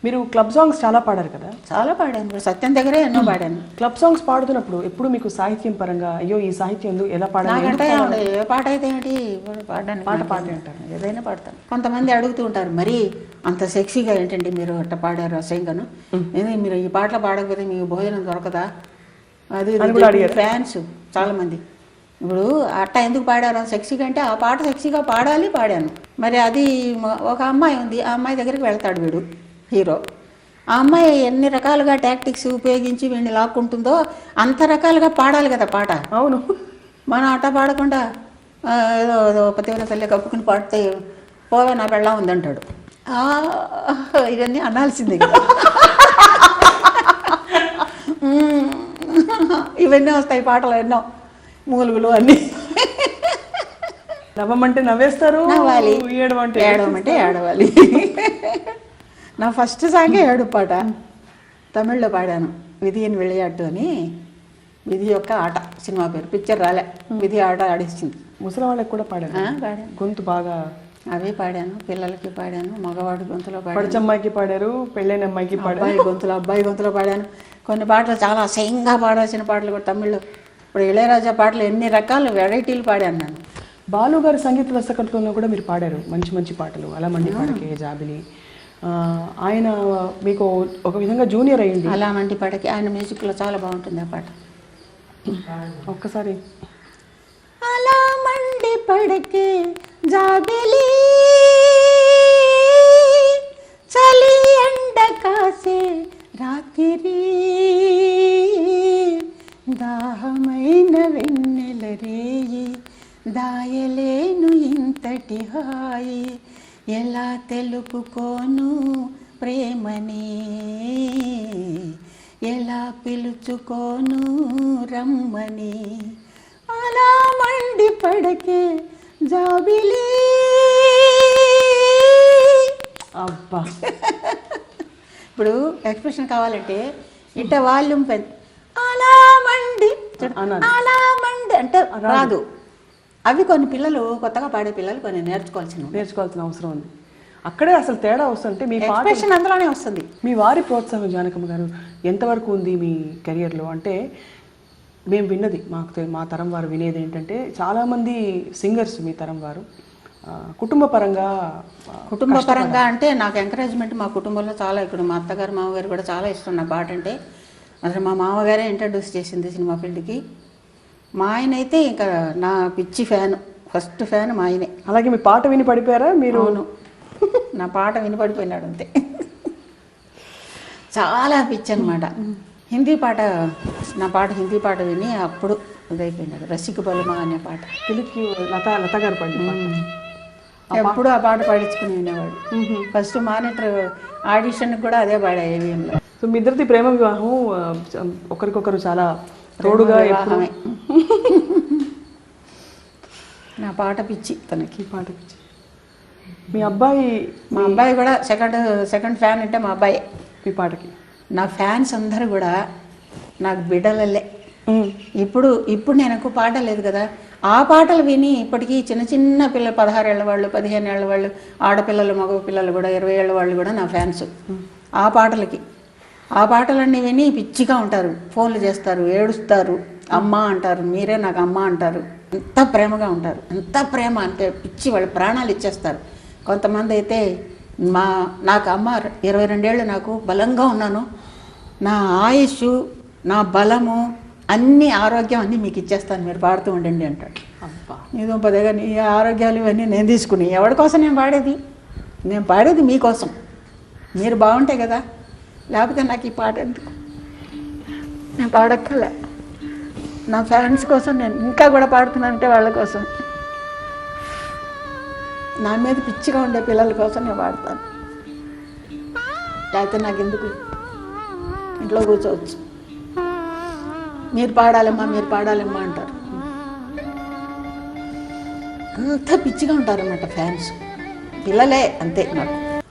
మీరు club songs చాలా పాడారు కదా? చాలా పాడాను, సత్యం దగ్గరే ఎన్నో పాడాను. క్లబ్ సాంగ్స్ పాడుతున్నప్పుడు ఎప్పుడు మీకు సాహిత్యం పరంగా అయ్యో ఈ సాహిత్యం ఎలా పాడాలి నాకంటే ఏ పాట అయితే ఏంటి పాడడానికి, పాట అంటారు, ఏదైనా పాడతాను. కొంతమంది అడుగుతూ ఉంటారు, మరి అంత సెక్సీగా ఏంటండి మీరు అట్ట పాడారు అసహ్యంగాను, మీరు ఈ పాటలు పాడకపోతే మీకు భోజనం దొరకదా అది ఫ్యాన్స్ చాలామంది. ఇప్పుడు అట్ట ఎందుకు పాడారు సెక్సీగా అంటే ఆ పాట సెక్సీగా పాడాను. మరి అది ఒక అమ్మాయి ఉంది, ఆ అమ్మాయి దగ్గరికి వెళ్తాడు వీడు హీరో. ఆ అమ్మాయి ఎన్ని రకాలుగా టాక్టిక్స్ ఉపయోగించి వీడిని లాక్కుంటుందో అంత రకాలుగా పాడాలి కదా పాట. అవును, మనం అట్ట పాడకుండా ఏదో పతివన తల్లి కప్పుకుని పాడితే పోవే నా పెళ్ళా ఉందంటాడు. ఇవన్నీ అనాల్సిందే కదా. ఇవన్నీ వస్తాయి పాటలు, ఎన్నో మూలుగులు అన్నీ. నవ్వమంటే నవ్వేస్తారు, నవ్వాలి, ఏడవమంటే ఏడవాలి. నా ఫస్ట్ సాంగే ఏడు పాట తమిళ్లో పాడాను, విధి అని వెళ్ళాడు అని. విధి యొక్క ఆట సినిమా పేరు, పిక్చర్ రాలే, విధి ఆట ఆడిస్తుంది. ముసలి వాళ్ళకి కూడా పాడాను, గొంతు బాగా అవే పాడాను, పిల్లలకి పాడాను, మగవాడి గొంతులో పాడాను, పడిచమ్మాయికి పాడారు, పెళ్ళైన అమ్మాయికి పాడారు, అబ్బాయి గొంతులో పాడాను. కొన్ని పాటలు చాలా అసహ్యంగా పాడాల్సిన పాటలు కూడా తమిళ్లో. ఇప్పుడు ఇళయరాజా పాటలు ఎన్ని రకాల వెరైటీలు పాడాను నేను. బాలు గారి సంగీత దర్శకత్వంలో కూడా మీరు పాడారు మంచి మంచి పాటలు, అలా మండి పాడకే జాబిలి. ఆయన మీకు ఒక విధంగా జూనియర్ అయ్యింది. అలా మండి పాడకి ఆయన మ్యూజిక్లో చాలా బాగుంటుంది ఆ పాట. ఒక్కసారి అలా మండి పడకే జాబిలి చలి ఎండ కాసే రాత్రి దాహమైన వెన్నెల రేయి దాయలేను ఇంతటి హాయి ఎలా తెలుపుకోను ప్రేమని ఎలా పిలుచుకోను రమ్మని అలా మండి పడకే జాబిలి. అబ్బా, ఇప్పుడు ఎక్స్ప్రెషన్ కావాలంటే ఇట్ట వాల్యూమ్ పెద్ద అలా మండి అంటే రాదు. అవి కొన్ని పిల్లలు కొత్తగా పాడే పిల్లలు కొన్ని నేర్చుకోవాల్సిన అవసరం ఉంది. అక్కడే అసలు తేడా వస్తుంటే మీ ఎక్స్ప్రెషన్ అందులోనే వస్తుంది. మీ వారి ప్రోత్సాహం జానకమ్మ గారు ఎంతవరకు ఉంది మీ కెరియర్లో? అంటే మేము విన్నది, మా తరం వారు వినేది ఏంటంటే చాలామంది సింగర్స్ మీ తరం వారు కుటుంబ పరంగా అంటే నాకు ఎంకరేజ్మెంట్ మా కుటుంబంలో చాలా. ఇక్కడ మా అత్తగారు మామగారు కూడా చాలా ఇష్టం నా పాట అంటే. అసలు మా మామగారే ఇంట్రడ్యూస్ చేసింది సినిమా ఫీల్డ్కి. మా ఆయన అయితే ఇంకా నా పిచ్చి ఫ్యాన్, ఫస్ట్ ఫ్యాన్ మా ఆయనే. అలాగే మీ పాట విని పడిపోయారా మీరు? నా పాట విని పడిపోయినాడు అంతే. చాలా పిచ్చి అనమాట. హిందీ పాట, నా పాట హిందీ పాట విని అప్పుడు ఇదైపోయినాడు. రసిక బలుమా అనే పాట తెలుగుకి లత గారు పాడి ఎప్పుడు ఆ పాట పాడించుకుని వినేవాడు. ఫస్ట్ మానిటర్ ఆడిషన్కి కూడా అదే పాడా ఏవిఎంలో. సో మీ ఇద్దరిది ప్రేమ వివాహం, ఒకరికొకరు చాలా తోడుగా. నా పాట పిచ్చి, తనకి పాట పిచ్చి. మా అబ్బాయి కూడా సెకండ్ ఫ్యాన్ అంటే మా అబ్బాయి మీ పాటకి. నా ఫ్యాన్స్ అందరూ కూడా నాకు బిడ్డలల్లే. ఇప్పుడు నేను ఎక్కువ పాడలేదు కదా, ఆ పాటలు విని ఇప్పటికీ చిన్న చిన్న పిల్లలు 16 ఏళ్ళ వాళ్ళు, 15 ఏళ్ళ వాళ్ళు, ఆడపిల్లలు మగ పిల్లలు కూడా 20 ఏళ్ళ వాళ్ళు కూడా నా ఫ్యాన్స్. ఆ పాటలన్నీ విని పిచ్చిగా ఉంటారు, ఫోన్లు చేస్తారు, ఏడుస్తారు, అమ్మ అంటారు, మీరే నాకు అమ్మ అంటారు. ఎంత ప్రేమగా ఉంటారు, ఎంత ప్రేమ అంటే పిచ్చి, వాళ్ళు ప్రాణాలు ఇచ్చేస్తారు. కొంతమంది అయితే నాకు అమ్మ 22 ఏళ్ళు, నాకు బలంగా ఉన్నాను, నా ఆయుష్, నా బలము, అన్ని ఆరోగ్యం అన్నీ మీకు ఇచ్చేస్తాను, మీరు పాడుతూ ఉండండి అంటాడు. అబ్బా, ఏదో పదేగా నీ ఆరోగ్యాలు ఇవన్నీ నేను తీసుకుని ఎవరి కోసం నేను పాడేది మీకోసం, మీరు బాగుంటాయి కదా, లేకపోతే నాకు ఈ పాట ఎందుకు, నేను పాడక్కలే. నా ఫ్యాన్స్ కోసం నేను ఇంకా కూడా పాడుతున్నానంటే వాళ్ళ కోసం, నా మీద పిచ్చిగా ఉండే పిల్లల కోసం నేను పాడతాను. లేకపోతే నాకు ఎందుకు, ఇంట్లో కూర్చోవచ్చు. మీరు పాడాలమ్మా అంటారు. అంత పిచ్చిగా ఉంటారన్నమాట ఫ్యాన్స్. పిల్లలే అంతే నాకు.